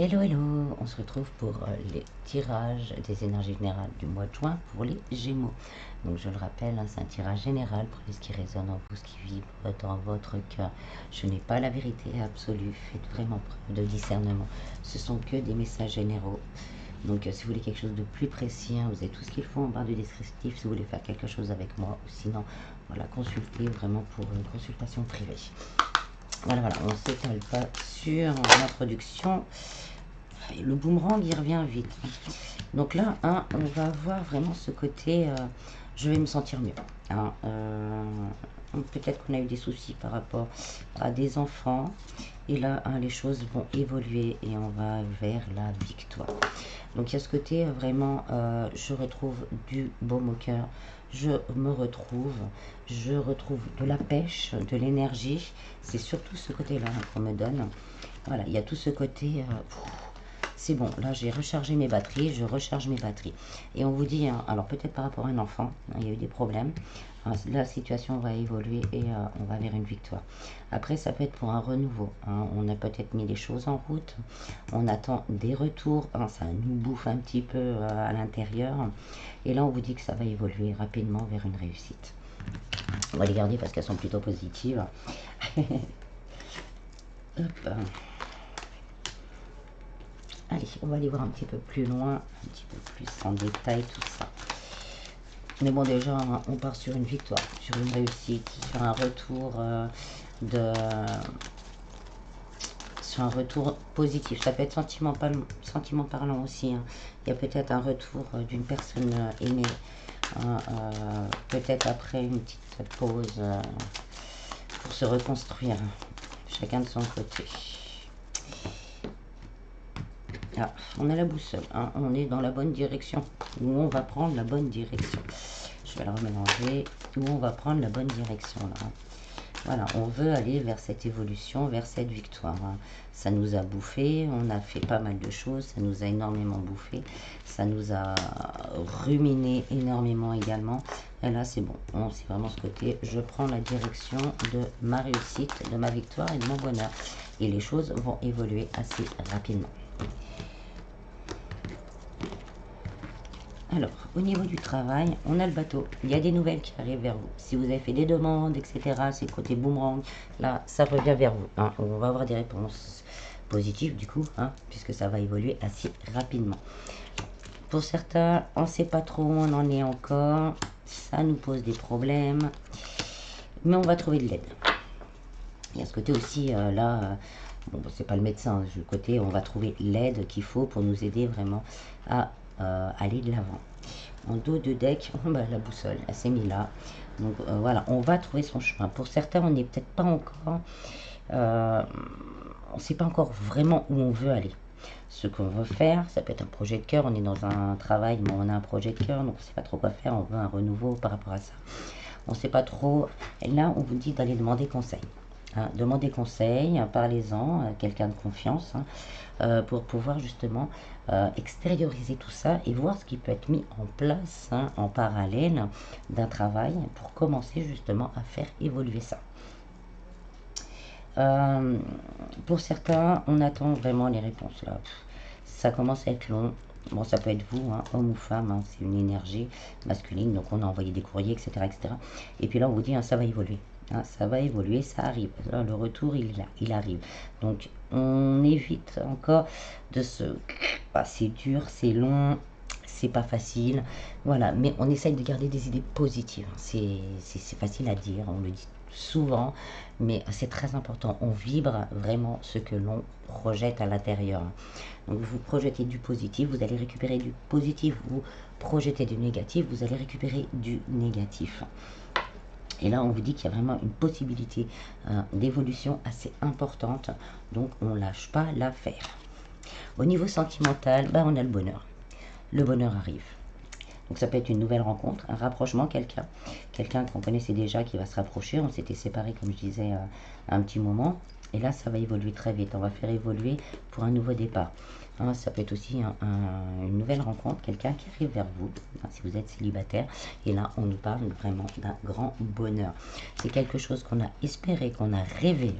Hello, hello, on se retrouve pour les tirages des énergies générales du mois de juin pour les Gémeaux. Donc je le rappelle, hein, c'est un tirage général pour ce qui résonne en vous, ce qui vibre dans votre cœur. Je n'ai pas la vérité absolue, faites vraiment preuve de discernement. Ce sont que des messages généraux. Donc si vous voulez quelque chose de plus précis, hein, vous avez tout ce qu'il faut en barre de descriptif si vous voulez faire quelque chose avec moi. Ou sinon, voilà, consultez vraiment pour une consultation privée. Voilà, voilà, on ne s'étale pas sur l'introduction. Le boomerang, il revient vite. Donc là, hein, on va avoir vraiment ce côté, je vais me sentir mieux. Hein, peut-être qu'on a eu des soucis par rapport à des enfants. Et là, hein, les choses vont évoluer et on va vers la victoire. Donc il y a ce côté vraiment, je retrouve du baume au cœur. Je retrouve de la pêche, de l'énergie. C'est surtout ce côté-là, hein, qu'on me donne. Voilà, il y a tout ce côté... c'est bon, là j'ai rechargé mes batteries, je recharge mes batteries. Et on vous dit, hein, alors peut-être par rapport à un enfant, hein, il y a eu des problèmes, hein, la situation va évoluer et on va vers une victoire. Après, ça peut être pour un renouveau, hein, on a peut-être mis les choses en route, on attend des retours, hein, ça nous bouffe un petit peu à l'intérieur. Et là, on vous dit que ça va évoluer rapidement vers une réussite. On va les garder parce qu'elles sont plutôt positives. Hop. Allez, on va aller voir un petit peu plus loin, un petit peu plus en détail tout ça. Mais bon, déjà, on part sur une victoire, sur une réussite, sur un retour sur un retour positif. Ça peut être sentiment parlant aussi, hein. Il y a peut-être un retour d'une personne aimée, hein, peut-être après une petite pause pour se reconstruire, chacun de son côté. Ah, on a la boussole, hein, on est dans la bonne direction, où on va prendre la bonne direction. Je vais la remélanger, où on va prendre la bonne direction là. Voilà, on veut aller vers cette évolution, vers cette victoire. Hein. Ça nous a bouffé, on a fait pas mal de choses, ça nous a énormément bouffé, ça nous a ruminé énormément également. Et là, c'est bon, c'est vraiment ce côté, je prends la direction de ma réussite, de ma victoire et de mon bonheur. Et les choses vont évoluer assez rapidement. Alors, au niveau du travail, on a le bateau. Il y a des nouvelles qui arrivent vers vous. Si vous avez fait des demandes, etc., c'est le côté boomerang. Là, ça revient vers vous. Hein. On va avoir des réponses positives, du coup, hein, puisque ça va évoluer assez rapidement. Pour certains, on ne sait pas trop où on en est encore. Ça nous pose des problèmes. Mais on va trouver de l'aide. Il y a ce côté aussi, là... bon, c'est pas le médecin, du côté, on va trouver l'aide qu'il faut pour nous aider vraiment à aller de l'avant. En dos de deck, la boussole, elle s'est mise là. Donc voilà, on va trouver son chemin. Pour certains, on n'est peut-être pas encore, on ne sait pas encore vraiment où on veut aller. Ce qu'on veut faire, ça peut être un projet de cœur. On est dans un travail, mais on a un projet de cœur, donc on ne sait pas trop quoi faire. On veut un renouveau par rapport à ça. On ne sait pas trop. Et là, on vous dit d'aller demander conseil. Hein, demandez conseil, hein, parlez-en à quelqu'un de confiance, hein, pour pouvoir justement extérioriser tout ça et voir ce qui peut être mis en place, hein, en parallèle d'un travail pour commencer justement à faire évoluer ça. Pour certains, on attend vraiment les réponses là. Ça commence à être long. Bon, ça peut être vous, hein, homme ou femme, hein, c'est une énergie masculine, donc on a envoyé des courriers, etc. etc. Et puis là, on vous dit, hein, ça va évoluer. Hein, ça va évoluer, ça arrive. Là, le retour, il arrive. Donc, on évite encore de se... Ah, c'est dur, c'est long, c'est pas facile. Voilà, mais on essaye de garder des idées positives. C'est facile à dire, on le dit souvent, mais c'est très important. On vibre vraiment ce que l'on projette à l'intérieur. Donc vous projetez du positif, vous allez récupérer du positif. Vous projetez du négatif, vous allez récupérer du négatif. Et là, on vous dit qu'il y a vraiment une possibilité d'évolution assez importante. Donc, on ne lâche pas l'affaire. Au niveau sentimental, on a le bonheur. Le bonheur arrive. Donc ça peut être une nouvelle rencontre, un rapprochement, quelqu'un qu'on connaissait déjà qui va se rapprocher. On s'était séparés, comme je disais, un petit moment. Et là, ça va évoluer très vite. On va faire évoluer pour un nouveau départ. Hein, ça peut être aussi une nouvelle rencontre, quelqu'un qui arrive vers vous, hein, si vous êtes célibataire. Et là, on nous parle vraiment d'un grand bonheur. C'est quelque chose qu'on a espéré, qu'on a rêvé.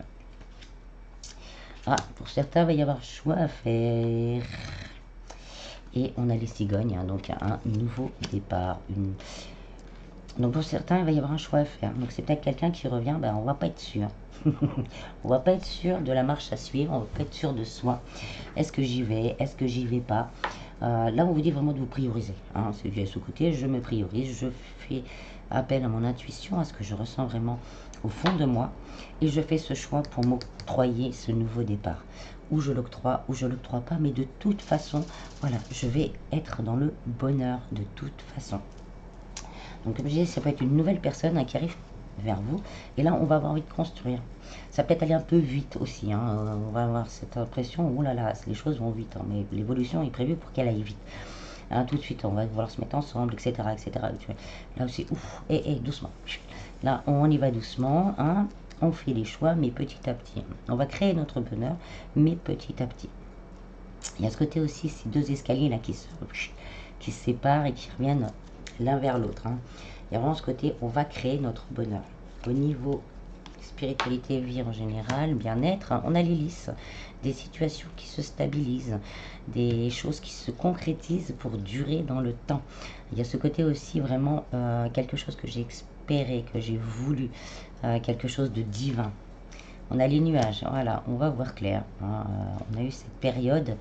Ah, pour certains, il va y avoir un choix à faire. Et on a les cigognes, hein, donc un nouveau départ. Donc pour certains, il va y avoir un choix à faire. Donc c'est peut-être quelqu'un qui revient, ben, on va pas être sûr. On va pas être sûr de la marche à suivre, on va pas être sûr de soi. Est-ce que j'y vais? Est-ce que j'y vais pas? Là, on vous dit vraiment de vous prioriser. Hein. C'est du ce côté, je me priorise, je fais appel à mon intuition, à ce que je ressens vraiment au fond de moi, et je fais ce choix pour m'octroyer ce nouveau départ. Ou je l'octroie, ou je l'octroie pas, mais de toute façon, voilà, je vais être dans le bonheur de toute façon. Donc comme je disais, ça peut être une nouvelle personne, hein, qui arrive vers vous, et là on va avoir envie de construire. Ça peut être aller un peu vite aussi, hein. On va avoir cette impression, oh là là, les choses vont vite, hein, mais l'évolution est prévue pour qu'elle aille vite. Hein, tout de suite, on va vouloir se mettre ensemble, etc. etc. Là aussi, ouf, et doucement. Là, on y va doucement, hein. On fait les choix, mais petit à petit. On va créer notre bonheur, mais petit à petit. Il y a ce côté aussi, ces deux escaliers là qui se séparent et qui reviennent l'un vers l'autre. Hein. Il y a vraiment ce côté, on va créer notre bonheur. Au niveau spiritualité, vie en général, bien-être, hein, on a l'hélice, des situations qui se stabilisent, des choses qui se concrétisent pour durer dans le temps. Il y a ce côté aussi vraiment quelque chose que j'ai espéré, que j'ai voulu, quelque chose de divin. On a les nuages, voilà, on va voir clair. Hein. On a eu cette période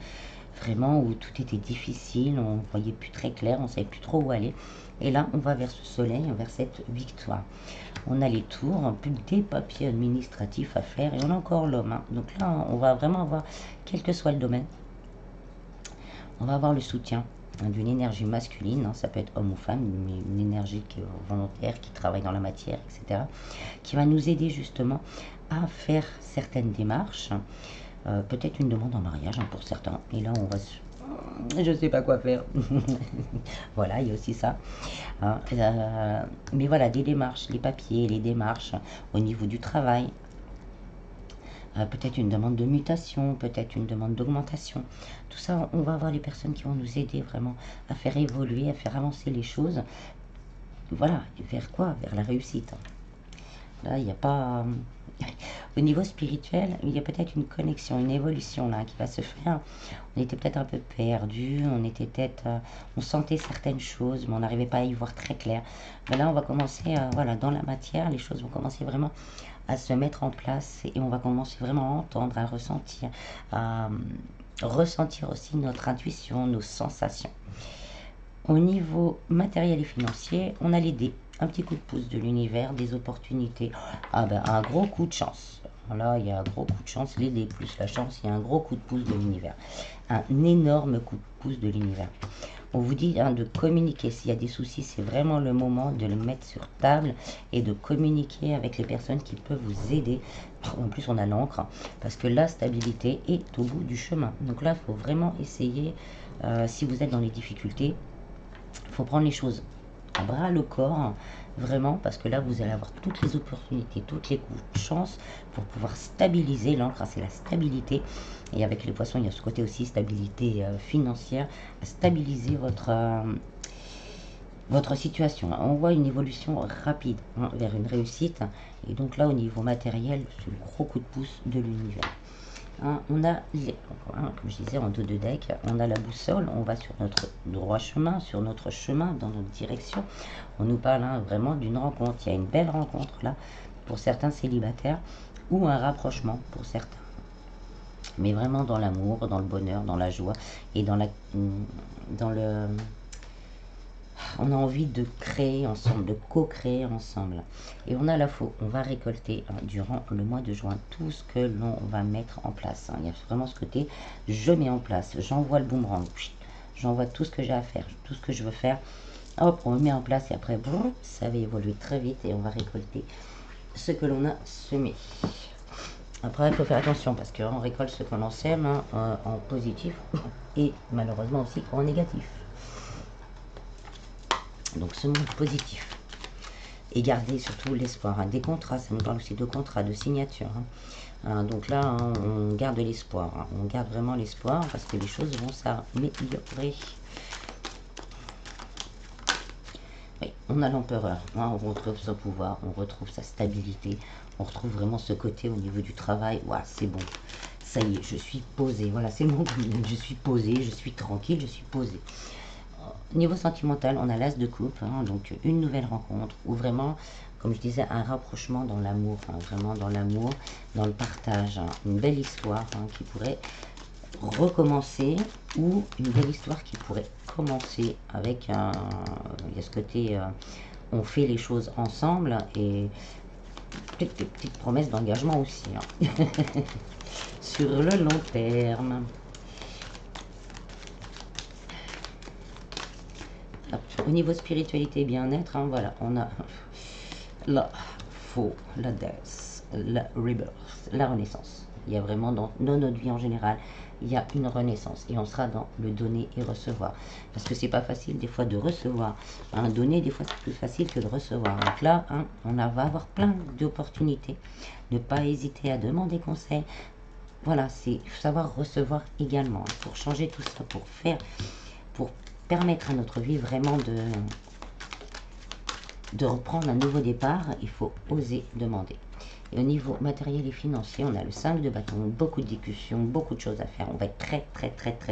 vraiment où tout était difficile, on ne voyait plus très clair, on ne savait plus trop où aller. Et là, on va vers ce soleil, vers cette victoire. On a les tours, plus des papiers administratifs à faire, et on a encore l'homme. Hein. Donc là, on va vraiment avoir, quel que soit le domaine, on va avoir le soutien, hein, d'une énergie masculine, hein, ça peut être homme ou femme, mais une énergie volontaire qui travaille dans la matière, etc., qui va nous aider justement à faire certaines démarches, peut-être une demande en mariage, hein, pour certains, et là on va je sais pas quoi faire. Voilà, il y a aussi ça. Hein. Mais voilà, des démarches, les papiers, les démarches au niveau du travail. Peut-être une demande de mutation, peut-être une demande d'augmentation. Tout ça, on va avoir les personnes qui vont nous aider vraiment à faire évoluer, à faire avancer les choses. Voilà, vers quoi? Vers la réussite. Là, il n'y a pas... Au niveau spirituel, il y a peut-être une connexion, une évolution là qui va se faire. On était peut-être un peu perdu, on sentait certaines choses, mais on n'arrivait pas à y voir très clair. Mais là, on va commencer, voilà, dans la matière, les choses vont commencer vraiment à se mettre en place et on va commencer vraiment à entendre, à ressentir aussi notre intuition, nos sensations. Au niveau matériel et financier, on a les dés. Un petit coup de pouce de l'univers, des opportunités. Ah ben, un gros coup de chance. Là, il y a un gros coup de chance. Les dés plus la chance, il y a un gros coup de pouce de l'univers. Un énorme coup de pouce de l'univers. On vous dit, hein, de communiquer. S'il y a des soucis, c'est vraiment le moment de le mettre sur table et de communiquer avec les personnes qui peuvent vous aider. En plus, on a l'encre, parce que la stabilité est au bout du chemin. Donc là, il faut vraiment essayer, si vous êtes dans les difficultés, il faut prendre les choses à bras le corps, vraiment, parce que là, vous allez avoir toutes les opportunités, toutes les coups de chance pour pouvoir stabiliser. L'encre, c'est la stabilité. Et avec les poissons, il y a ce côté aussi, stabilité financière, stabiliser votre situation. On voit une évolution rapide, hein, vers une réussite. Et donc là, au niveau matériel, c'est le gros coup de pouce de l'univers. Hein, on a, comme je disais, en dos de deck, on a la boussole, on va sur notre droit chemin, sur notre chemin, dans notre direction. On nous parle, hein, vraiment d'une rencontre. Il y a une belle rencontre là, pour certains célibataires, ou un rapprochement pour certains. Mais vraiment dans l'amour, dans le bonheur, dans la joie, et dans le... On a envie de créer ensemble, de co-créer ensemble. Et on a la faux. On va récolter, hein, durant le mois de juin tout ce que l'on va mettre en place. Hein. Il y a vraiment ce côté, je mets en place, j'envoie le boomerang, j'envoie tout ce que j'ai à faire, tout ce que je veux faire. Hop, on le met en place et après, boum, ça va évoluer très vite et on va récolter ce que l'on a semé. Après, il faut faire attention parce qu'on récolte ce qu'on en sème, hein, en positif et malheureusement aussi en négatif. Donc ce monde positif. Et garder surtout l'espoir. Hein. Des contrats, ça nous parle aussi de contrats, de signatures. Hein. Donc là, hein, on garde l'espoir. Hein. On garde vraiment l'espoir parce que les choses vont s'améliorer. Oui, on a l'empereur. Hein. On retrouve son pouvoir, on retrouve sa stabilité. On retrouve vraiment ce côté au niveau du travail. Ouah, c'est bon. Ça y est, je suis posée. Voilà, c'est le monde. Je suis posée, je suis tranquille, je suis posée. Niveau sentimental, on a l'as de coupe, hein, donc une nouvelle rencontre, ou vraiment, comme je disais, un rapprochement dans l'amour, hein, vraiment dans l'amour, dans le partage, hein, une belle histoire hein, qui pourrait recommencer, ou une belle histoire qui pourrait commencer avec un... Il y a ce côté, on fait les choses ensemble, et peut-être des petites promesses d'engagement aussi, hein, sur le long terme. Au niveau spiritualité et bien-être, hein, voilà, on a la faux, la death, la rebirth, la renaissance. Il y a vraiment dans notre vie en général, il y a une renaissance et on sera dans le donner et recevoir. Parce que c'est pas facile des fois de recevoir. Hein, donner, des fois c'est plus facile que de recevoir. Donc là, hein, on va avoir plein d'opportunités. Ne pas hésiter à demander conseil. Voilà, c'est savoir recevoir également. Pour changer tout ça, pour faire, pour permettre à notre vie vraiment de reprendre un nouveau départ, il faut oser demander. Et au niveau matériel et financier, on a le 5 de bâton, beaucoup de discussions, beaucoup de choses à faire. On va être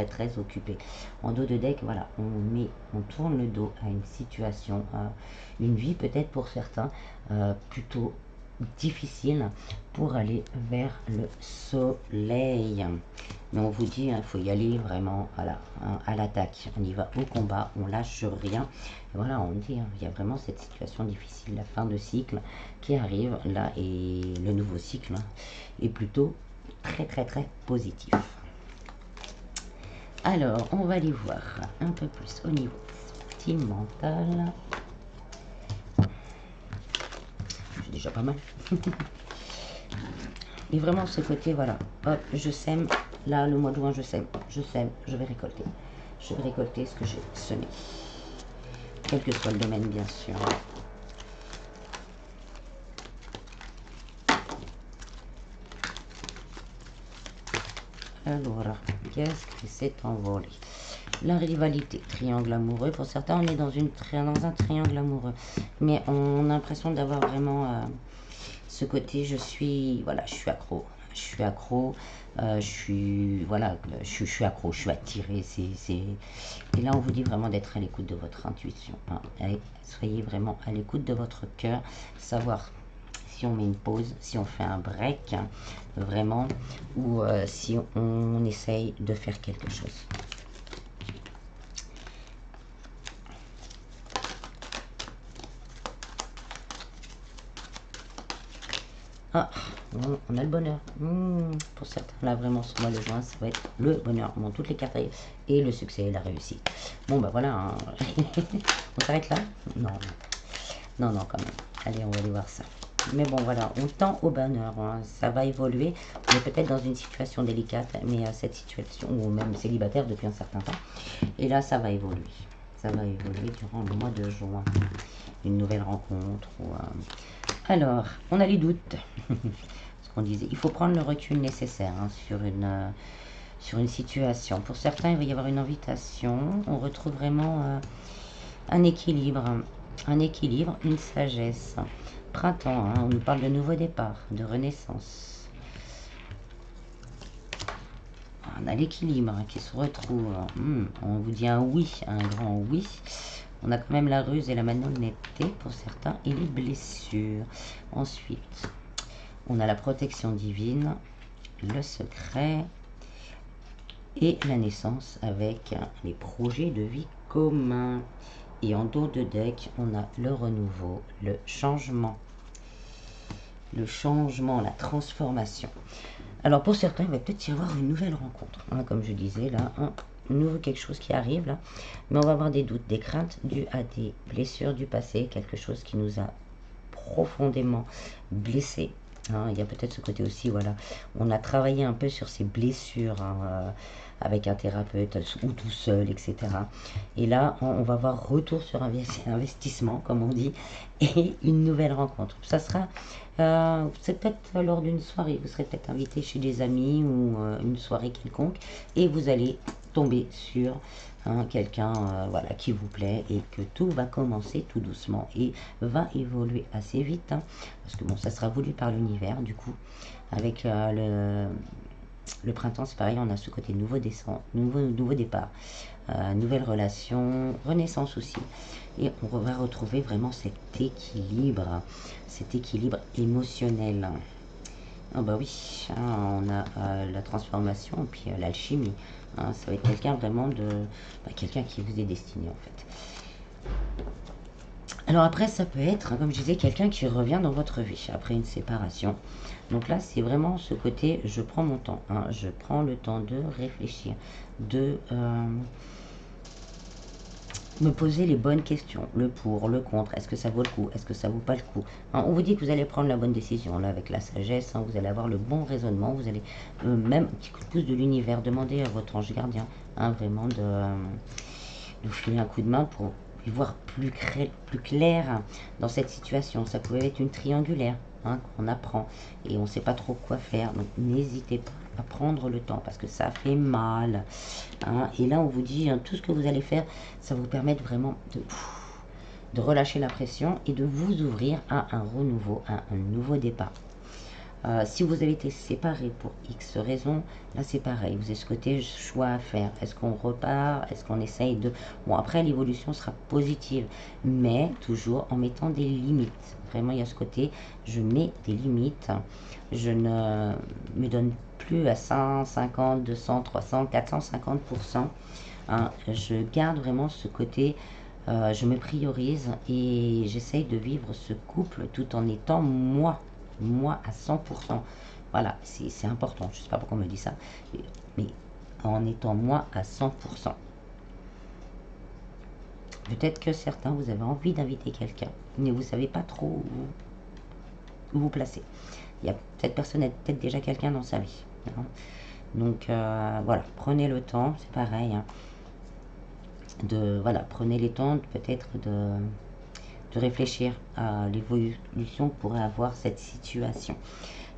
très occupé. En dos de deck, voilà, on tourne le dos à une situation, à une vie peut-être pour certains, plutôt difficile pour aller vers le soleil. Mais on vous dit, il faut y aller vraiment à l'attaque. On y va au combat, on lâche rien. Et voilà, on dit, il y a vraiment cette situation difficile, la fin de cycle qui arrive là, et le nouveau cycle est plutôt très positif. Alors, on va aller voir un peu plus au niveau sentimental. C'est déjà pas mal. Et vraiment ce côté, voilà, hop, je sème, là le mois de juin je sème, je vais récolter. Je vais récolter ce que j'ai semé. Quel que soit le domaine bien sûr. Alors, qu'est-ce qui s'est envolé? La rivalité, triangle amoureux. Pour certains, on est dans un triangle amoureux. Mais on a l'impression d'avoir vraiment ce côté, je suis accro. Je suis accro, je suis accro, je suis attiré. Et là, on vous dit vraiment d'être à l'écoute de votre intuition. Hein. Allez, soyez vraiment à l'écoute de votre cœur, savoir si on met une pause, si on fait un break, hein, vraiment, ou si on essaye de faire quelque chose. Ah, on a le bonheur. Pour certains, là, vraiment, sur le mois de juin, ça va être le bonheur. Bon, toutes les cartes et le succès et la réussite. Bon, bah voilà. Hein. On s'arrête là? Non, quand même. Allez, on va aller voir ça. Mais bon, voilà, on tend au bonheur. Hein. Ça va évoluer. On est peut-être dans une situation délicate, mais cette situation, ou même célibataire depuis un certain temps. Et là, ça va évoluer. Ça va évoluer durant le mois de juin. Une nouvelle rencontre. Alors, on a les doutes. Ce qu'on disait, il faut prendre le recul nécessaire hein, sur une situation. Pour certains, il va y avoir une invitation. On retrouve vraiment un équilibre, une sagesse. Printemps, hein, on nous parle de nouveau départ, de renaissance. On a l'équilibre hein, qui se retrouve. On vous dit un oui, un grand oui. On a quand même la ruse et la malhonnêteté pour certains et les blessures. Ensuite, on a la protection divine, le secret et la naissance avec les projets de vie communs. Et en dos de deck, on a le renouveau, le changement, la transformation. Alors pour certains, il va peut-être y avoir une nouvelle rencontre. Hein, comme je disais, là, nouveau quelque chose qui arrive là, mais on va avoir des doutes, des craintes dues à des blessures du passé, quelque chose qui nous a profondément blessés. hein. Il y a peut-être ce côté aussi, voilà, on a travaillé un peu sur ses blessures, hein, avec un thérapeute ou tout seul, etc. Et là, on va voir retour sur investissement, comme on dit, et une nouvelle rencontre. Ça sera, c'est peut-être lors d'une soirée, vous serez peut-être invité chez des amis ou une soirée quelconque, et vous allez tomber sur quelqu'un, voilà, qui vous plaît, et que tout va commencer tout doucement et va évoluer assez vite, hein, parce que bon, ça sera voulu par l'univers, du coup, avec le printemps, c'est pareil, on a ce côté nouveau départ, nouvelle relation, renaissance aussi. Et on va retrouver vraiment cet équilibre émotionnel. Ah bah oui, hein, on a la transformation et puis l'alchimie. Hein, ça va être quelqu'un vraiment quelqu'un qui vous est destiné en fait. Alors après, ça peut être, comme je disais, quelqu'un qui revient dans votre vie après une séparation. Donc là, c'est vraiment ce côté, je prends mon temps, hein, je prends le temps de réfléchir, de me poser les bonnes questions, le pour, le contre, est-ce que ça vaut le coup, est-ce que ça vaut pas le coup, hein. On vous dit que vous allez prendre la bonne décision, là, avec la sagesse, hein, vous allez avoir le bon raisonnement, vous allez même, un petit coup de pouce de l'univers, demander à votre ange gardien, hein, vraiment de vous filer un coup de main pour y voir plus clair, hein, dans cette situation. Ça pouvait être une triangulaire, hein, qu'on apprend et on ne sait pas trop quoi faire, donc n'hésitez pas à prendre le temps parce que ça fait mal, hein. Et là on vous dit, hein, tout ce que vous allez faire, ça vous permet vraiment de relâcher la pression et de vous ouvrir à un renouveau, à un nouveau départ. Si vous avez été séparé pour X raisons, là c'est pareil, vous avez ce côté choix à faire. Est-ce qu'on repart? Est-ce qu'on essaye de... Bon, après l'évolution sera positive, mais toujours en mettant des limites. Vraiment, il y a ce côté, je mets des limites. Je ne me donne plus à 150, 200, 300, 450%. Hein. Je garde vraiment ce côté, je me priorise et j'essaye de vivre ce couple tout en étant moi à 100%. Voilà, c'est important. Je ne sais pas pourquoi on me dit ça, mais en étant moi à 100%. Peut-être que certains, vous avez envie d'inviter quelqu'un, mais vous ne savez pas trop où vous placer. Il y a peut-être personne, peut-être déjà quelqu'un dans sa vie, hein. Donc voilà, prenez le temps, c'est pareil, hein, voilà, prenez le temps peut-être de réfléchir à l'évolution que pourrait avoir cette situation.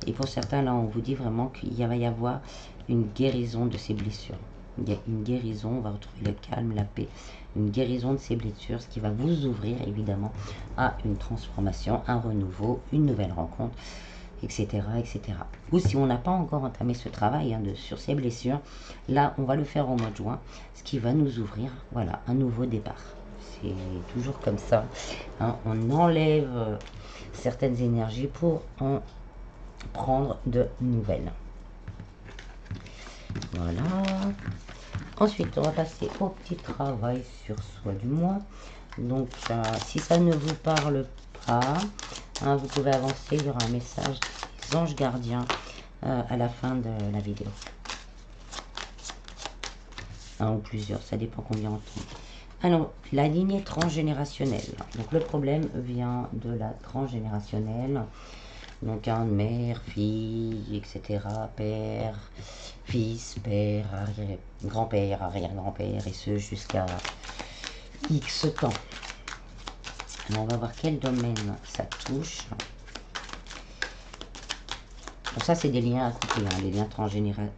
Et pour certains, là, on vous dit vraiment qu'il va y avoir une guérison de ces blessures. Il y a une guérison, on va retrouver le calme, la paix, une guérison de ces blessures, ce qui va vous ouvrir évidemment à une transformation, un renouveau, une nouvelle rencontre, etc. etc. Ou si on n'a pas encore entamé ce travail, hein, sur ces blessures, là, on va le faire au mois de juin, ce qui va nous ouvrir, voilà, un nouveau départ. C'est toujours comme ça, hein, on enlève certaines énergies pour en prendre de nouvelles. Voilà. Ensuite, on va passer au petit travail sur soi du mois. Donc, si ça ne vous parle pas, hein, vous pouvez avancer. Il y aura un message des anges gardiens à la fin de la vidéo. Un ou plusieurs, ça dépend combien on tombe. Alors, la lignée transgénérationnelle. Donc, le problème vient de la transgénérationnelle. Donc, mère, fille, etc. Père, fils, père, grand-père, arrière-grand-père, et ce jusqu'à X temps. Alors, on va voir quel domaine ça touche. Bon, ça, c'est des liens à couper, hein, les liens transgénérationnels.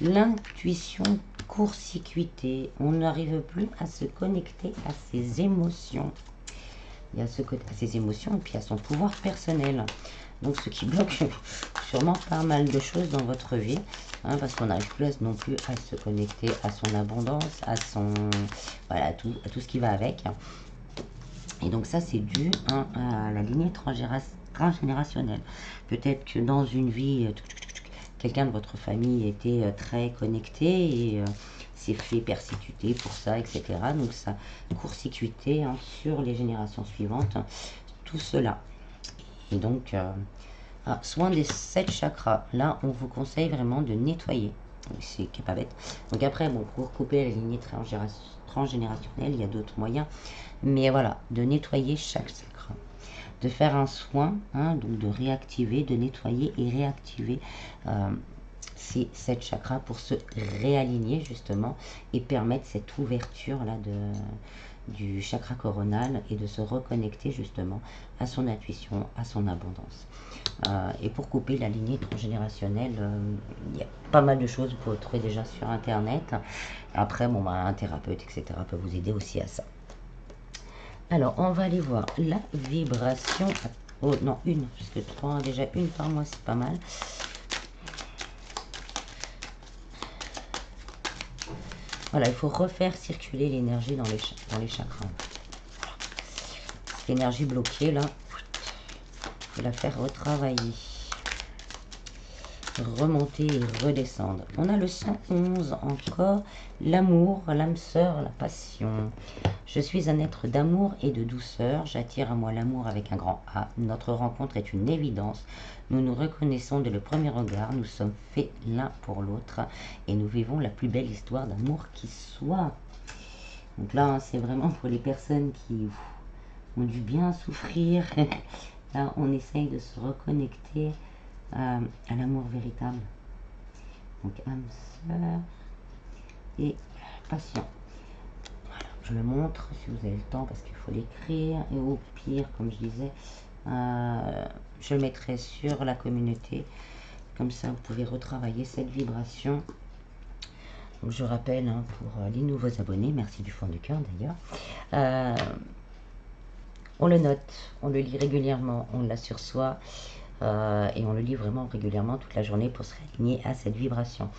L'intuition court-circuitée. On n'arrive plus à se connecter à ses émotions. Il y a ce côté à ses émotions et puis à son pouvoir personnel. Donc, ce qui bloque sûrement pas mal de choses dans votre vie, hein, parce qu'on n'arrive plus non plus à se connecter à son abondance, à son, voilà, à tout ce qui va avec. Et donc ça, c'est dû, hein, à la lignée transgénérationnelle. Peut-être que dans une vie, quelqu'un de votre famille était très connecté et s'est fait persécuter pour ça, etc. Donc ça court-circuité, hein, sur les générations suivantes, tout cela. Et donc, soin des 7 chakras. Là, on vous conseille vraiment de nettoyer. C'est pas bête. Donc après, bon, pour couper la lignée transgénérationnelle, il y a d'autres moyens. Mais voilà, de nettoyer chaque chakra. de faire un soin, hein, donc de réactiver, de nettoyer et réactiver ces 7 chakras pour se réaligner justement et permettre cette ouverture là du chakra coronal et de se reconnecter justement à son intuition, à son abondance. Et pour couper la lignée transgénérationnelle, il y a pas mal de choses que vous pouvez trouver déjà sur internet. Après, bon, un thérapeute, etc. peut vous aider aussi à ça. Alors, on va aller voir la vibration. Oh non, une, parce que 3, déjà une par mois, c'est pas mal. Voilà, il faut refaire circuler l'énergie dans les chakras. L'énergie bloquée, là, il faut la faire retravailler. Remonter et redescendre. On a le 111 encore, l'amour, l'âme sœur, la passion. Je suis un être d'amour et de douceur, j'attire à moi l'amour avec un grand A. Notre rencontre est une évidence. Nous nous reconnaissons dès le premier regard, nous sommes faits l'un pour l'autre et nous vivons la plus belle histoire d'amour qui soit. Donc là, c'est vraiment pour les personnes qui ont dû bien souffrir. Là, on essaye de se reconnecter à l'amour véritable. Donc âme sœur et passion. Voilà, je le montre si vous avez le temps parce qu'il faut l'écrire. Et au pire, comme je disais, je le mettrai sur la communauté. Comme ça, vous pouvez retravailler cette vibration. Donc, je rappelle hein, pour les nouveaux abonnés, merci du fond du cœur d'ailleurs. On le note, on le lit régulièrement, on l'a sur soi. Et on le lit vraiment régulièrement toute la journée pour se réaligner à cette vibration.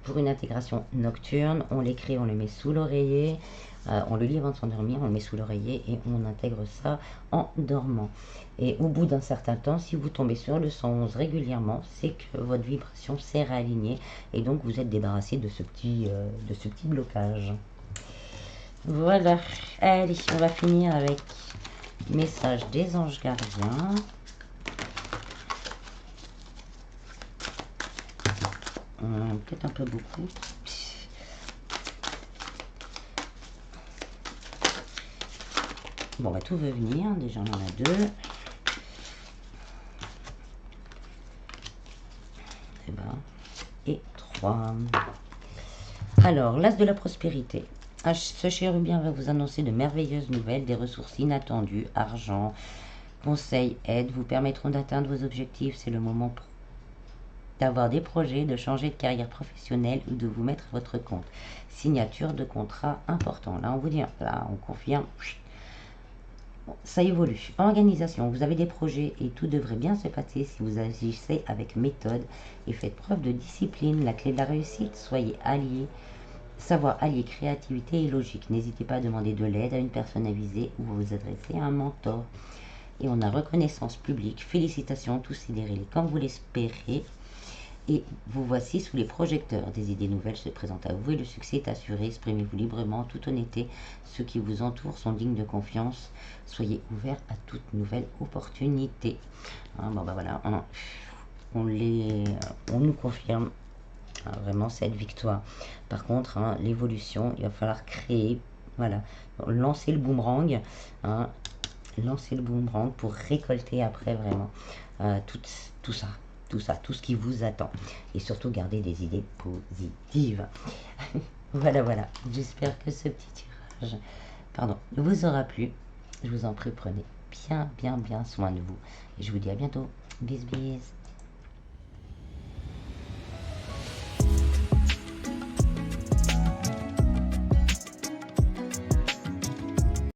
Pour une intégration nocturne, on l'écrit, on le met sous l'oreiller, on le lit avant de s'endormir, on le met sous l'oreiller et on intègre ça en dormant. Et au bout d'un certain temps, si vous tombez sur le 111 régulièrement, c'est que votre vibration s'est réalignée et donc vous êtes débarrassé de ce petit blocage. Voilà, allez, on va finir avec message des anges gardiens. Peut-être un peu beaucoup. Bon, bah, tout veut venir. Déjà, on en a 2. Et 3. Alors, l'as de la prospérité. Ce chérubien va vous annoncer de merveilleuses nouvelles, des ressources inattendues, argent, conseils, aides vous permettront d'atteindre vos objectifs. C'est le moment d'avoir des projets, de changer de carrière professionnelle ou de vous mettre à votre compte. Signature de contrat important. Là, on vous dit, là, on confirme. Ça évolue. Organisation, vous avez des projets et tout devrait bien se passer si vous agissez avec méthode et faites preuve de discipline. La clé de la réussite, soyez alliés. Savoir allier créativité et logique. N'hésitez pas à demander de l'aide à une personne avisée ou vous adresser à un mentor. Et on a reconnaissance publique. Félicitations, tous sidérés comme vous l'espérez. Et vous voici sous les projecteurs. Des idées nouvelles se présentent à vous et le succès est assuré. Exprimez-vous librement, toute honnêteté. Ceux qui vous entourent sont dignes de confiance. Soyez ouverts à toute nouvelle opportunité. Hein, bon, bah voilà, on nous confirme hein, vraiment cette victoire. Par contre, hein, l'évolution, il va falloir créer, voilà, lancer le boomerang. Hein, lancer le boomerang pour récolter après vraiment tout ça, tout ce qui vous attend. Et surtout garder des idées positives. Voilà. J'espère que ce petit tirage, vous aura plu. Je vous en prie, prenez bien soin de vous. Et je vous dis à bientôt. Bis.